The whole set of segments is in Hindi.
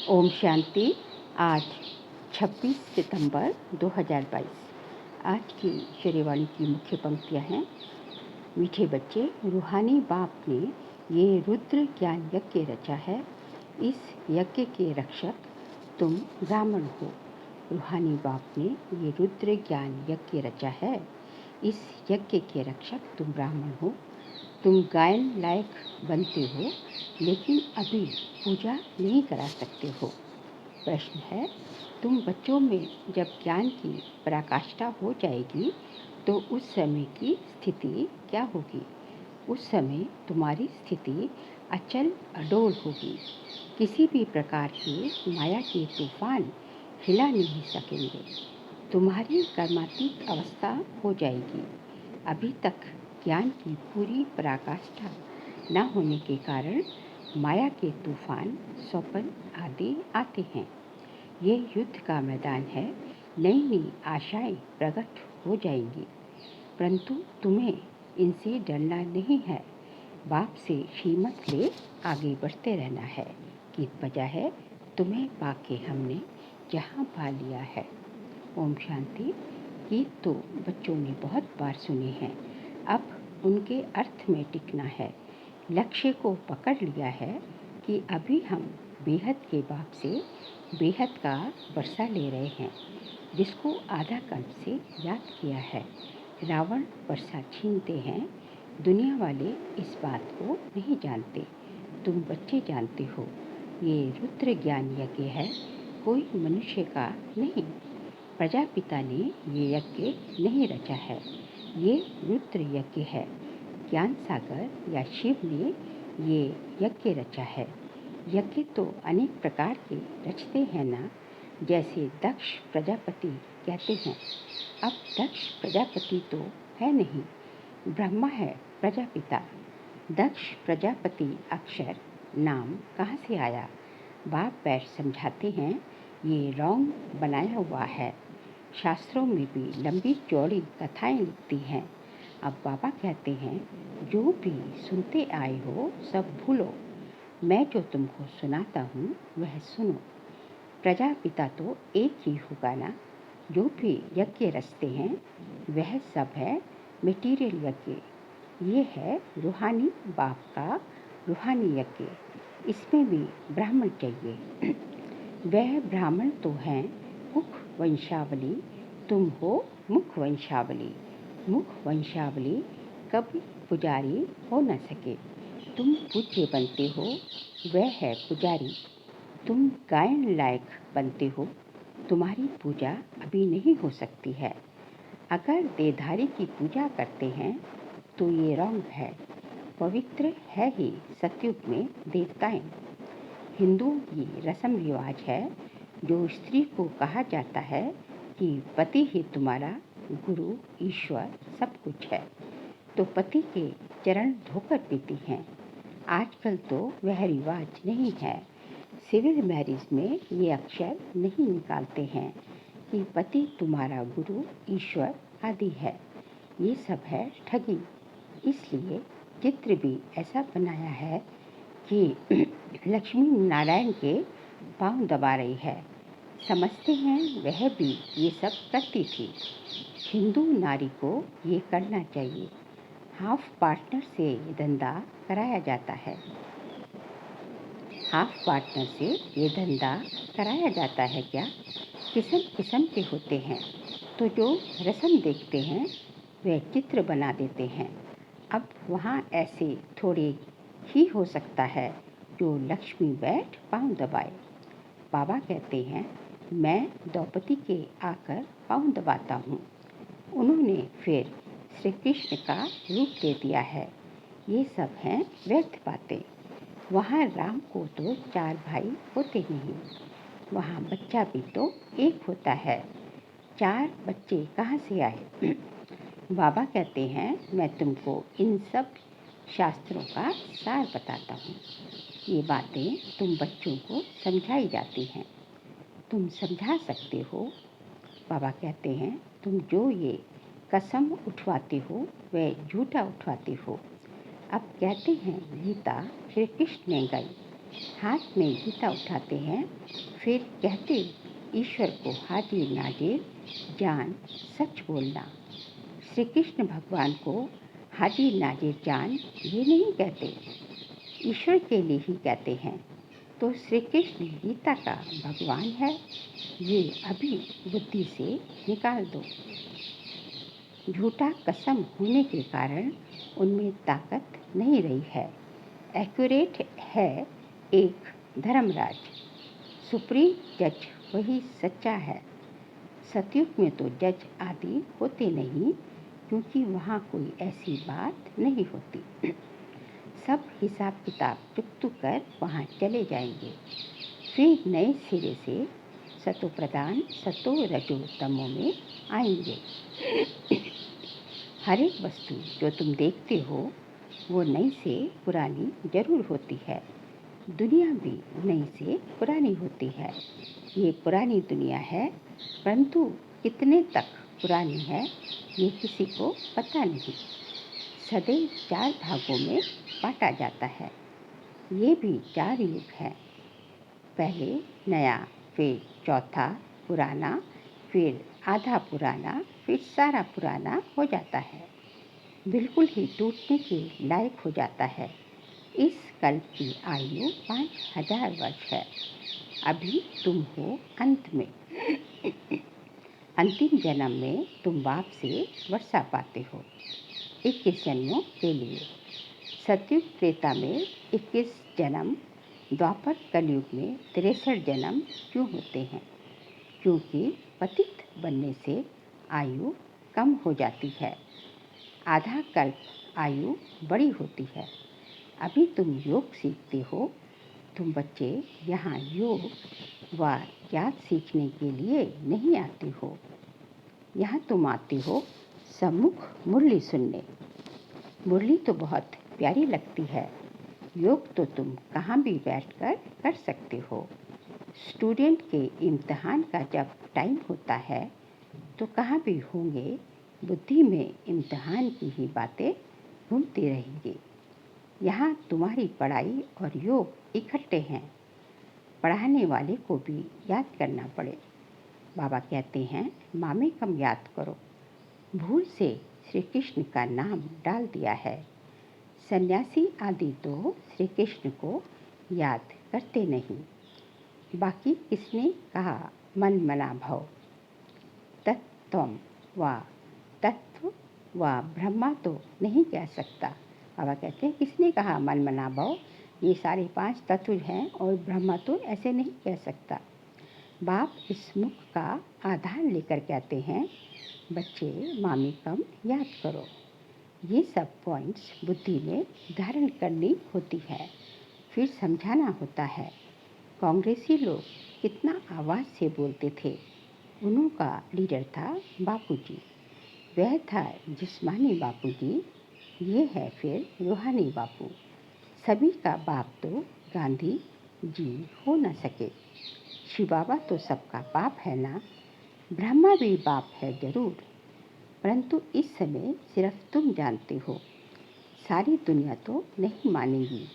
ओम शांति। आज 26 सितंबर 2022। आज की श्रेयवाणी की मुख्य पंक्तियाँ हैं। मीठे बच्चे, रूहानी बाप ने ये रुद्र ज्ञान यज्ञ रचा है। इस यज्ञ के रक्षक तुम ब्राह्मण हो। रूहानी बाप ने ये रुद्र ज्ञान यज्ञ रचा है। इस यज्ञ के रक्षक तुम ब्राह्मण हो। तुम गायन लायक बनते हो, लेकिन अभी पूजा नहीं करा सकते हो। प्रश्न है, तुम बच्चों में जब ज्ञान की पराकाष्ठा हो जाएगी तो उस समय की स्थिति क्या होगी? उस समय तुम्हारी स्थिति अचल अडोल होगी। किसी भी प्रकार के माया के तूफान हिला नहीं सकेंगे। तुम्हारी कर्मातीत अवस्था हो जाएगी। अभी तक ज्ञान की पूरी पराकाष्ठा न होने के कारण माया के तूफान, स्वप्न आदि आते हैं। ये युद्ध का मैदान है। नई नई आशाएं प्रकट हो जाएंगी, परंतु तुम्हें इनसे डरना नहीं है। बाप से हिम्मत ले आगे बढ़ते रहना है कि वजह है तुम्हें पाके हमने जहाँ पा लिया है। ओम शांति। गीत तो बच्चों ने बहुत बार सुने हैं, अब उनके अर्थ में टिकना है। लक्ष्य को पकड़ लिया है कि अभी हम बेहद के बाप से बेहद का वर्षा ले रहे हैं, जिसको आधा कल्प से याद किया है। रावण वर्षा छीनते हैं। दुनिया वाले इस बात को नहीं जानते, तुम बच्चे जानते हो। ये रुद्र ज्ञान यज्ञ है, कोई मनुष्य का नहीं। प्रजापिता ने ये यज्ञ नहीं रचा है, ये रुद्र यज्ञ है। ज्ञान सागर या शिव ने ये यज्ञ रचा है। यज्ञ तो अनेक प्रकार के रचते हैं ना, जैसे दक्ष प्रजापति कहते हैं। अब दक्ष प्रजापति तो है नहीं, ब्रह्मा है प्रजापिता। दक्ष प्रजापति अक्षर नाम कहाँ से आया? बाप बैठ समझाते हैं, ये रॉन्ग बनाया हुआ है। शास्त्रों में भी लंबी चौड़ी कथाएं लिखती हैं। अब बाबा कहते हैं, जो भी सुनते आए हो सब भूलो। मैं जो तुमको सुनाता हूँ वह सुनो। प्रजापिता तो एक ही होगा ना। जो भी यज्ञ रचते हैं वह सब है मटीरियल यज्ञ। ये है रूहानी बाप का रूहानी यज्ञ। इसमें भी ब्राह्मण चाहिए। वह ब्राह्मण तो हैं मुख वंशावली, तुम हो मुख वंशावली। मुख वंशावली कभी पुजारी हो न सके। तुम पूज्य बनते हो, वह है पुजारी। तुम गायन लायक बनते हो, तुम्हारी पूजा अभी नहीं हो सकती है। अगर देहधारी की पूजा करते हैं तो ये रॉन्ग है। पवित्र है ही सतयुग में देवताएं। हिंदुओं की रस्म रिवाज है, जो स्त्री को कहा जाता है कि पति ही तुम्हारा गुरु ईश्वर सब कुछ है, तो पति के चरण धोकर पीती हैं। आजकल तो वह रिवाज नहीं है। सिविल मैरिज में ये अक्षर नहीं निकालते हैं कि पति तुम्हारा गुरु ईश्वर आदि है। ये सब है ठगी। इसलिए चित्र भी ऐसा बनाया है कि लक्ष्मी नारायण के पांव दबा रही है। समझते हैं वह भी ये सब करती थी। हिंदू नारी को ये करना चाहिए। हाफ पार्टनर से ये धंधा कराया जाता है। हाफ पार्टनर से ये धंधा कराया जाता है क्या? किस्म किस्म के होते हैं, तो जो रस्म देखते हैं वह चित्र बना देते हैं। अब वहाँ ऐसे थोड़े ही हो सकता है जो लक्ष्मी बैठ पांव दबाए। बाबा कहते हैं, मैं द्रौपदी के आकर पांव दबाता हूँ। उन्होंने फिर श्री कृष्ण का रूप दे दिया है। ये सब हैं व्यर्थ बातें। वहाँ राम को तो 4 भाई होते नहीं, वहाँ बच्चा भी तो एक होता है। 4 बच्चे कहाँ से आए? बाबा कहते हैं, मैं तुमको इन सब शास्त्रों का सार बताता हूँ। ये बातें तुम बच्चों को समझाई जाती हैं, तुम समझा सकते हो। बाबा कहते हैं, तुम जो ये कसम उठवाते हो वह झूठा उठवाते हो। अब कहते हैं गीता श्री कृष्ण ने गाई, हाथ में गीता उठाते हैं, फिर कहते ईश्वर को हाजिर नाजिर जान सच बोलना। श्री कृष्ण भगवान को हाजिर नाजिर जान ये नहीं कहते, ईश्वर के लिए ही कहते हैं। तो श्री कृष्ण गीता का भगवान है, ये अभी बुद्धि से निकाल दो। झूठा कसम होने के कारण उनमें ताकत नहीं रही है। एक्यूरेट है एक धर्मराज, सुप्रीम जज वही सच्चा है। सतयुग में तो जज आदि होते नहीं, क्योंकि वहाँ कोई ऐसी बात नहीं होती। सब हिसाब किताब चुकतू कर वहाँ चले जाएंगे, फिर नए सिरे से सतो प्रधान सतो रजो तमो में आएंगे। हर एक वस्तु जो तुम देखते हो वो नई से पुरानी जरूर होती है। दुनिया भी नई से पुरानी होती है। ये पुरानी दुनिया है, परंतु कितने तक पुरानी है ये किसी को पता नहीं। सदैव 4 भागों में बांटा जाता है। ये भी 4 युग हैं। पहले नया, फिर चौथा पुराना, फिर आधा पुराना, फिर सारा पुराना हो जाता है, बिल्कुल ही टूटने के लायक हो जाता है। इस कल्प की आयु 5000 वर्ष है। अभी तुम हो अंत में। अंतिम जन्म में तुम बाप से वर्षा पाते हो 21 जन्मों के लिए। सतयुग त्रेता में 21 जन्म, द्वापर कलयुग में 63 जन्म क्यों होते हैं? क्योंकि पतित बनने से आयु कम हो जाती है, आधा कल्प आयु बड़ी होती है। अभी तुम योग सीखते हो। तुम बच्चे यहाँ योग व याद सीखने के लिए नहीं आते हो, यहाँ तुम आते हो सम्मुख मुरली सुनने। मुरली तो बहुत प्यारी लगती है। योग तो तुम कहाँ भी बैठकर कर सकते हो। स्टूडेंट के इम्तिहान का जब टाइम होता है तो कहाँ भी होंगे, बुद्धि में इम्तिहान की ही बातें घूमती रहेंगी। यहाँ तुम्हारी पढ़ाई और योग इकट्ठे हैं। पढ़ाने वाले को भी याद करना पड़े। बाबा कहते हैं मामे कम याद करो। भूल से श्री कृष्ण का नाम डाल दिया है। सन्यासी आदि तो श्री कृष्ण को याद करते नहीं। बाकी किसने कहा मन मना भव, तत्त्वम व तत्व व ब्रह्मा तो नहीं कह सकता। बाबा कहते हैं किसने कहा मन मना भव, ये सारे 5 तत्व हैं और ब्रह्मा तो ऐसे नहीं कह सकता। बाप इस मुख का आधार लेकर कहते हैं बच्चे मामी कम याद करो। ये सब पॉइंट्स बुद्धि में धारण करनी होती है, फिर समझाना होता है। कांग्रेसी लोग कितना आवाज़ से बोलते थे। उनका लीडर था बापूजी। वह था जिस्मानी बापूजी, ये है फिर रूहानी बापू। सभी का बाप तो गांधी जी हो न सके। शिव बाबा तो सबका बाप है ना। ब्रह्मा भी बाप है जरूर, परंतु इस समय सिर्फ तुम जानते हो। सारी दुनिया तो नहीं मानेगी,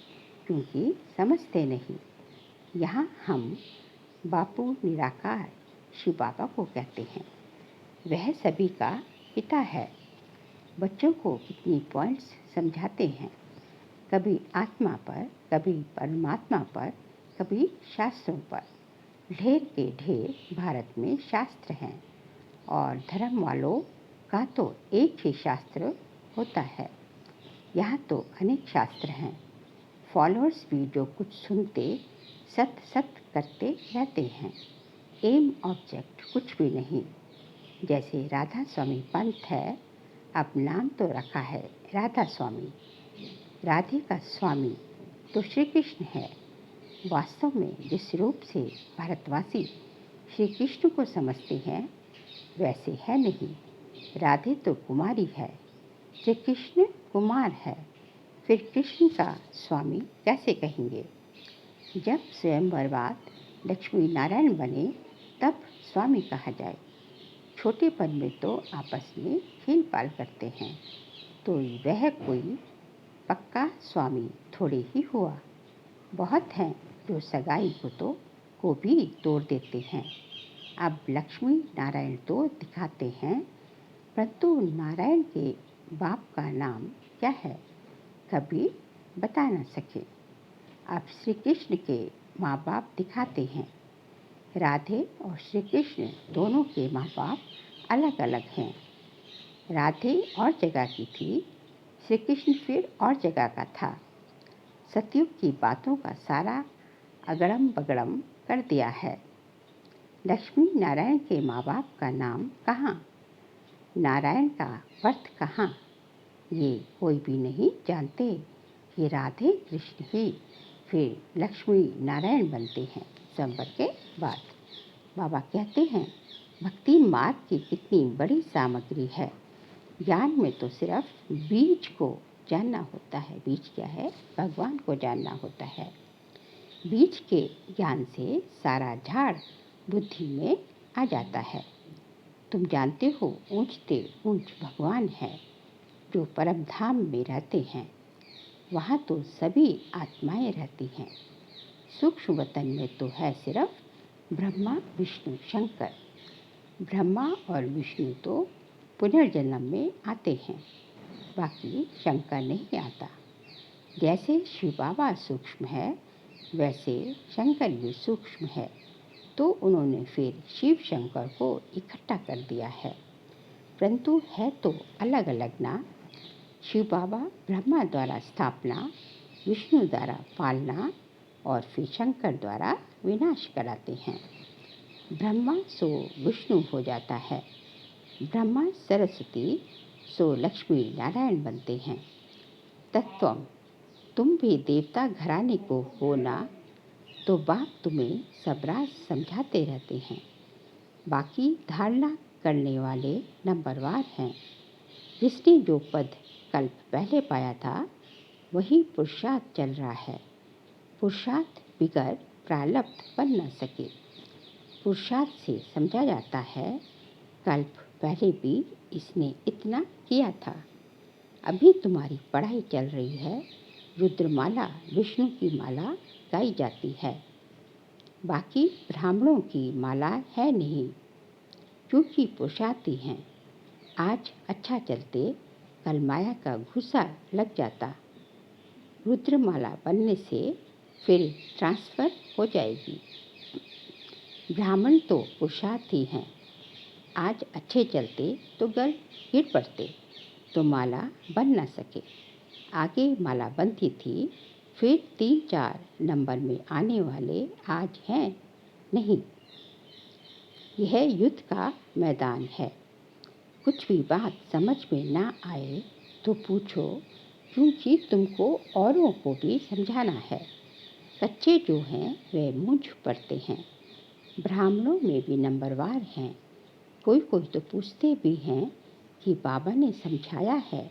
क्योंकि समझते नहीं। यहाँ हम बापू निराकार शिव बाबा को कहते हैं। वह सभी का पिता है। बच्चों को कितनी पॉइंट्स समझाते हैं, कभी आत्मा पर, कभी परमात्मा पर, कभी शास्त्रों पर। ढेर के ढेर भारत में शास्त्र हैं और धर्म वालों का तो एक ही शास्त्र होता है। यहाँ तो अनेक शास्त्र हैं। फॉलोअर्स भी जो कुछ सुनते सत सत करते रहते हैं। एम ऑब्जेक्ट कुछ भी नहीं। जैसे राधा स्वामी पंथ है, अब नाम तो रखा है राधा स्वामी। राधे का स्वामी तो श्री कृष्ण है। वास्तव में जिस रूप से भारतवासी श्री कृष्ण को समझते हैं वैसे है नहीं। राधे तो कुमारी है, श्री कृष्ण कुमार है, फिर कृष्ण का स्वामी कैसे कहेंगे? जब स्वयंवर बाद लक्ष्मी नारायण बने तब स्वामी कहा जाए। छोटेपन में तो आपस में खेल पाल करते हैं, तो वह कोई पक्का स्वामी थोड़े ही हुआ। बहुत हैं जो सगाई को भी तोड़ देते हैं। अब लक्ष्मी नारायण तो दिखाते हैं, परंतु नारायण के बाप का नाम क्या है कभी बता न सके। अब श्री कृष्ण के माँ बाप दिखाते हैं। राधे और श्री कृष्ण दोनों के माँ बाप अलग अलग हैं। राधे और जगह की थी, श्री कृष्ण फिर और जगह का था। सतयुग की बातों का सारा अगड़म बगड़म कर दिया है। लक्ष्मी नारायण के माँ बाप का नाम कहाँ, नारायण का अर्थ कहाँ, ये कोई भी नहीं जानते। ये राधे कृष्ण ही फिर लक्ष्मी नारायण बनते हैं स्वयंवर के बाद। बाबा कहते हैं, भक्ति मार्ग की कितनी बड़ी सामग्री है। ज्ञान में तो सिर्फ बीज को जानना होता है। बीज क्या है, भगवान को जानना होता है। बीज के ज्ञान से सारा झाड़ बुद्धि में आ जाता है। तुम जानते हो, ऊंचते ऊंच भगवान है जो परम धाम में रहते हैं। वहाँ तो सभी आत्माएं रहती हैं। सूक्ष्म वतन में तो है सिर्फ ब्रह्मा विष्णु शंकर। ब्रह्मा और विष्णु तो पुनर्जन्म में आते हैं, बाकी शंकर नहीं आता। जैसे शिव बाबा सूक्ष्म है, वैसे शंकर भी सूक्ष्म है। तो उन्होंने फिर शिव शंकर को इकट्ठा कर दिया है, परंतु है तो अलग अलग ना। शिव बाबा ब्रह्मा द्वारा स्थापना, विष्णु द्वारा पालना और फिर शंकर द्वारा विनाश कराते हैं। ब्रह्मा सो विष्णु हो जाता है, ब्रह्मा सरस्वती सो लक्ष्मी नारायण बनते हैं। तत्वम, तुम भी देवता घराने को हो ना, तो बाप तुम्हें सब राज समझाते रहते हैं। बाकी धारणा करने वाले नंबरवार हैं। जिसने जो पद कल्प पहले पाया था, वही पुरुषार्थ चल रहा है। पुरुषार्थ बिगर प्रारब्ध बन न सके। पुरुषार्थ से समझा जाता है, कल्प पहले भी इसने इतना किया था। अभी तुम्हारी पढ़ाई चल रही है, रुद्रमाला विष्णु की माला गाई जाती है। बाकी ब्राह्मणों की माला है नहीं, क्योंकि पुरुषार्थी हैं। आज अच्छा चलते कल माया का घुसा लग जाता। रुद्रमाला बनने से फिर ट्रांसफ़र हो जाएगी। ब्राह्मण तो पुरुषार्थी हैं। आज अच्छे चलते तो गल गिर पड़ते, तो माला बन न सके। आगे माला बनती थी, फिर 3-4 नंबर में आने वाले आज हैं नहीं। यह युद्ध का मैदान है। कुछ भी बात समझ में ना आए तो पूछो, क्योंकि तुमको औरों को भी समझाना है। कच्चे जो हैं वे मूंझ पड़ते हैं। ब्राह्मणों में भी नंबरवार हैं। कोई कोई तो पूछते भी हैं कि बाबा ने समझाया है,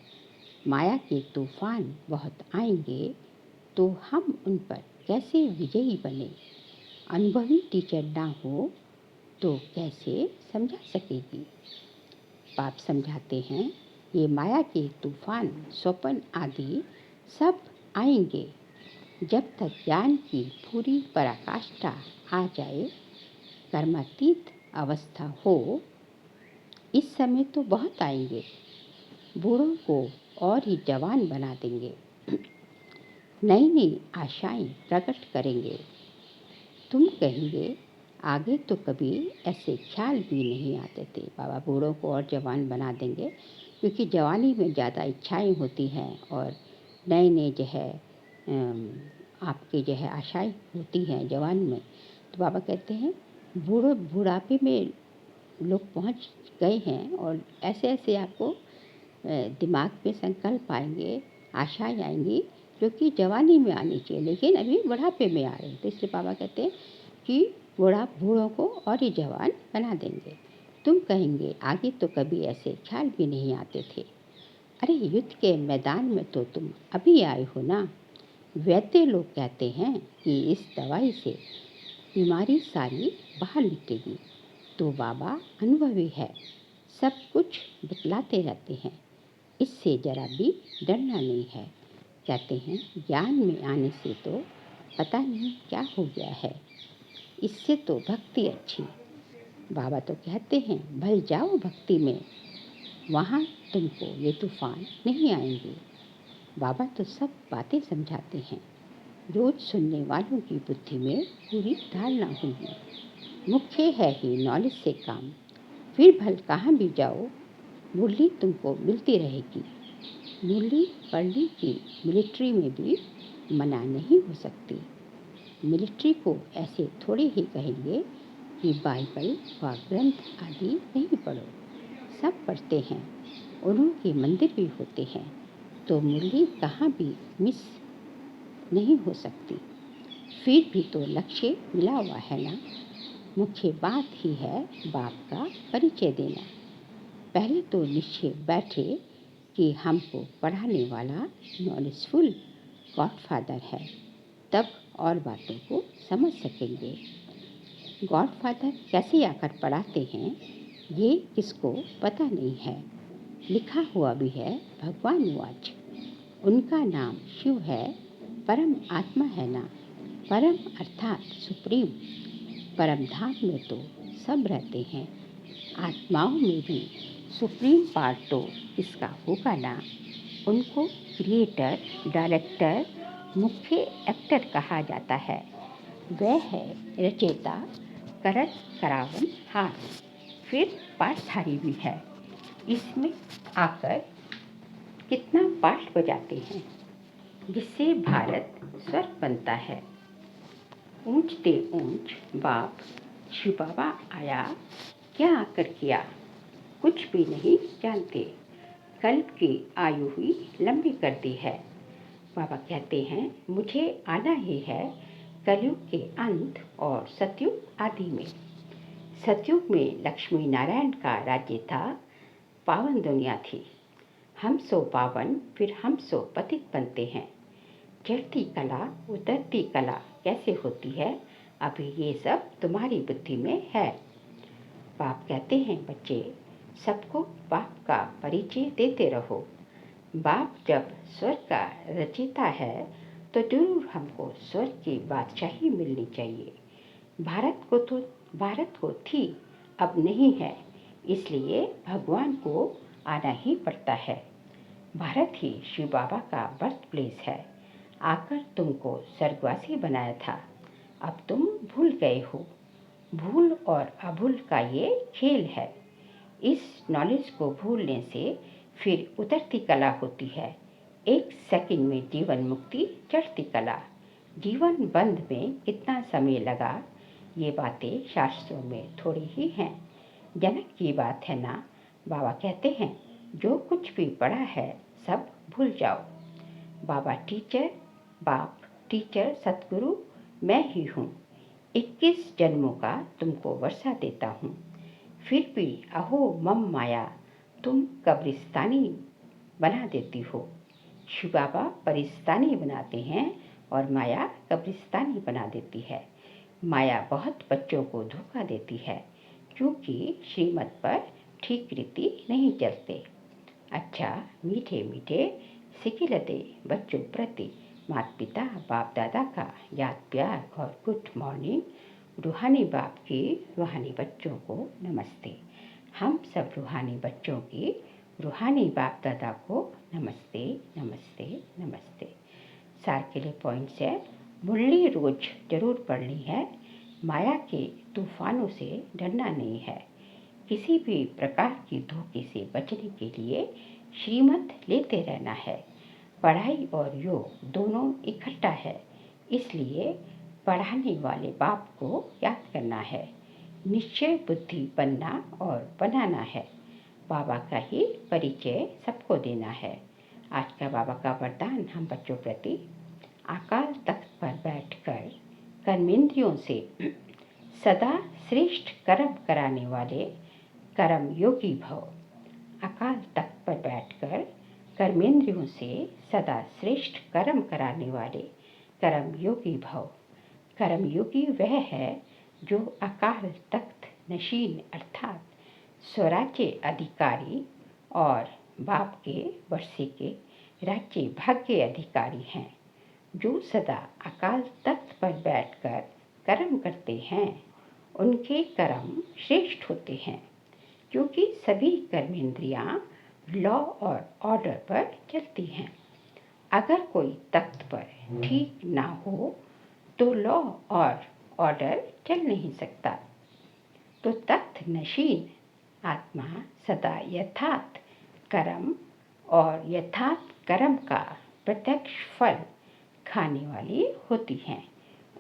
माया के तूफान बहुत आएंगे, तो हम उन पर कैसे विजयी बने। अनुभवी टीचर ना हो तो कैसे समझा सकेगी। बाप समझाते हैं, ये माया के तूफान स्वप्न आदि सब आएंगे। जब तक ज्ञान की पूरी पराकाष्ठा आ जाए, कर्मातीत अवस्था हो, इस समय तो बहुत आएंगे। बूढ़ों को और ही जवान बना देंगे, नई नई आशाएं प्रकट करेंगे। तुम कहेंगे, आगे तो कभी ऐसे ख्याल भी नहीं आते थे। बाबा बूढ़ों को और जवान बना देंगे, क्योंकि जवानी में ज़्यादा इच्छाएं होती हैं और नए नए जो है आपके जो है आशाएं होती हैं जवान में। तो बाबा कहते हैं, बुढ़ापे में लोग पहुंच गए हैं और ऐसे ऐसे आपको दिमाग में संकल्प आएंगे, आशाएं आएंगी, जो कि जवानी में आनी चाहिए, लेकिन अभी बुढ़ापे में आ रहे हैं। तो इसलिए बाबा कहते हैं कि बूढ़ों को और ही जवान बना देंगे। तुम कहेंगे, आगे तो कभी ऐसे ख्याल भी नहीं आते थे। अरे युद्ध के मैदान में तो तुम अभी आए हो ना। वैद्य लोग कहते हैं कि इस दवाई से बीमारी सारी बाहर निकलेगी। तो बाबा अनुभवी है, सब कुछ बतलाते रहते हैं। इससे जरा भी डरना नहीं है। कहते हैं, ज्ञान में आने से तो पता नहीं क्या हो गया है, इससे तो भक्ति अच्छी। बाबा तो कहते हैं भल जाओ भक्ति में, वहाँ तुमको ये तूफान नहीं आएंगे। बाबा तो सब बातें समझाते हैं, रोज सुनने वालों की बुद्धि में पूरी धारणा होगी। मुख्य है ही नॉलेज से काम, फिर भल कहाँ भी जाओ मुरली तुमको मिलती रहेगी। मुरली पढ़ने की मिलिट्री में भी मना नहीं हो सकती। मिलिट्री को ऐसे थोड़े ही कहेंगे कि बाइबल व ग्रंथ आदि नहीं पढ़ो, सब पढ़ते हैं। उनके मंदिर भी होते हैं, तो मुरली कहाँ भी मिस नहीं हो सकती। फिर भी तो लक्ष्य मिला हुआ है ना। मुख्य बात ही है बाप का परिचय देना। पहले तो निश्चय बैठे कि हमको पढ़ाने वाला नॉलेजफुल गॉडफादर है, तब और बातों को समझ सकेंगे। गॉडफादर कैसे आकर पढ़ाते हैं ये किसको पता नहीं है। लिखा हुआ भी है भगवान वाच, उनका नाम शिव है, परम आत्मा है ना। परम अर्थात सुप्रीम। परम धाम में तो सब रहते हैं, आत्माओं में भी सुप्रीम पार्ट तो इसका होगा ना। उनको क्रिएटर, डायरेक्टर, मुख्य एक्टर कहा जाता है। वह है रचयिता, करत करावन हार, फिर पाठधारी भी है। इसमें आकर कितना पाठ बजाते हैं, जिससे भारत स्वर्ग बनता है। ऊंचते ऊंच बाप शिव बाबा आया, क्या आकर किया कुछ भी नहीं जानते। कल्प की आयु हुई लंबी कर दी है। बाबा कहते हैं मुझे आना ही है कलयुग के अंत और सतयुग आदि में। सतयुग में लक्ष्मी नारायण का राज्य था, पावन दुनिया थी। हम सो पावन फिर हम सो पतित बनते हैं। चढ़ती कला उतरती कला कैसे होती है, अभी ये सब तुम्हारी बुद्धि में है। बाप कहते हैं बच्चे सबको बाप का परिचय देते रहो। बाप जब स्वर्ग का रचयिता है तो जरूर हमको स्वर्ग की बादशाही मिलनी चाहिए। भारत को थी, अब नहीं है, इसलिए भगवान को आना ही पड़ता है। भारत ही शिव बाबा का बर्थ प्लेस है। आकर तुमको स्वर्गवासी बनाया था, अब तुम भूल गए हो। भूल और अभूल का ये खेल है। इस नॉलेज को भूलने से फिर उतरती कला होती है। एक सेकंड में जीवन मुक्ति, चढ़ती कला। जीवन बंध में कितना समय लगा, ये बातें शास्त्रों में थोड़ी ही हैं। जनक की बात है ना। बाबा कहते हैं जो कुछ भी पढ़ा है सब भूल जाओ। बाबा टीचर, बाप टीचर, सतगुरु मैं ही हूँ। 21 जन्मों का तुमको वर्षा देता हूँ। फिर भी अहो मम माया, तुम कब्रिस्तानी बना देती हो। शिव बाबा परिस्तानी बनाते हैं और माया कब्रिस्तानी बना देती है। माया बहुत बच्चों को धोखा देती है, क्योंकि श्रीमत पर ठीक रीति नहीं चलते। अच्छा मीठे मीठे सिकिलते बच्चों प्रति माता पिता बाप दादा का याद प्यार और गुड मॉर्निंग। रूहानी बाप की रूहानी बच्चों को नमस्ते। हम सब रूहानी बच्चों की रूहानी बाप दादा को नमस्ते नमस्ते नमस्ते। सार के लिए पॉइंट्स है, मुरली रोज जरूर पढ़नी है। माया के तूफानों से डरना नहीं है। किसी भी प्रकार की धोखे से बचने के लिए श्रीमत लेते रहना है। पढ़ाई और योग दोनों इकट्ठा है, इसलिए पढ़ाने वाले बाप को याद करना है। निश्चय बुद्धि बनना और बनाना है। बाबा का ही परिचय सबको देना है। आज का बाबा का वरदान हम बच्चों प्रति, अकाल तख्त पर बैठकर कर्मेंद्रियों से सदा श्रेष्ठ कर्म कराने वाले कर्म योगी भव। अकाल तख्त पर बैठकर कर्मेंद्रियों से सदा श्रेष्ठ कर्म कराने वाले कर्म योगी भव। कर्म योगी वह है जो अकाल तख्त नशीन अर्थात स्वराज्य अधिकारी और बाप के वर्षे के राज्य भाग्य अधिकारी हैं। जो सदा अकाल तख्त पर बैठकर कर्म करते हैं उनके कर्म श्रेष्ठ होते हैं, क्योंकि सभी कर्मेंद्रियां लॉ और ऑर्डर पर चलती हैं। अगर कोई तख्त पर ठीक ना हो तो लॉ और ऑर्डर चल नहीं सकता। तो तख्त नशीन आत्मा सदा यथार्थ कर्म और यथार्थ कर्म का प्रत्यक्ष फल खाने वाली होती हैं।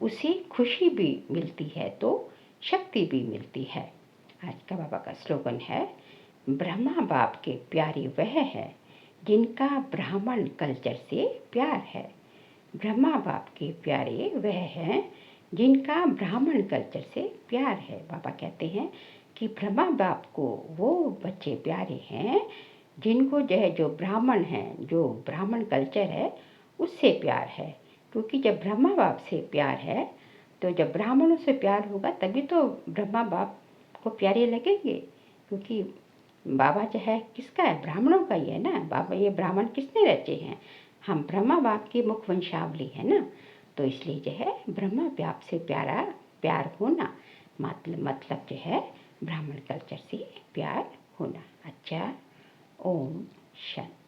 उसे खुशी भी मिलती है तो शक्ति भी मिलती है। आज का बाबा का स्लोगन है, ब्रह्मा बाप के प्यारे वह है जिनका ब्राह्मण कल्चर से प्यार है। ब्रह्मा बाप के प्यारे वह हैं जिनका ब्राह्मण कल्चर से प्यार है। बाबा कहते हैं कि ब्रह्मा बाप को वो बच्चे प्यारे हैं जिनको जो ब्राह्मण हैं, जो ब्राह्मण कल्चर है उससे प्यार है। क्योंकि जब ब्रह्मा बाप से प्यार है तो जब ब्राह्मणों से प्यार होगा तभी तो ब्रह्मा बाप को प्यारे लगेंगे। क्योंकि बाबा किसका है, ब्राह्मणों का ही है ना। बाबा ये ब्राह्मण किसने रचे हैं, हम ब्रह्मा बाप की मुख वंशावली है ना। तो इसलिए ब्रह्मा बाप से प्यार होना मतलब ब्राह्मण कल्चर से प्यार होना। अच्छा, ओम शांति।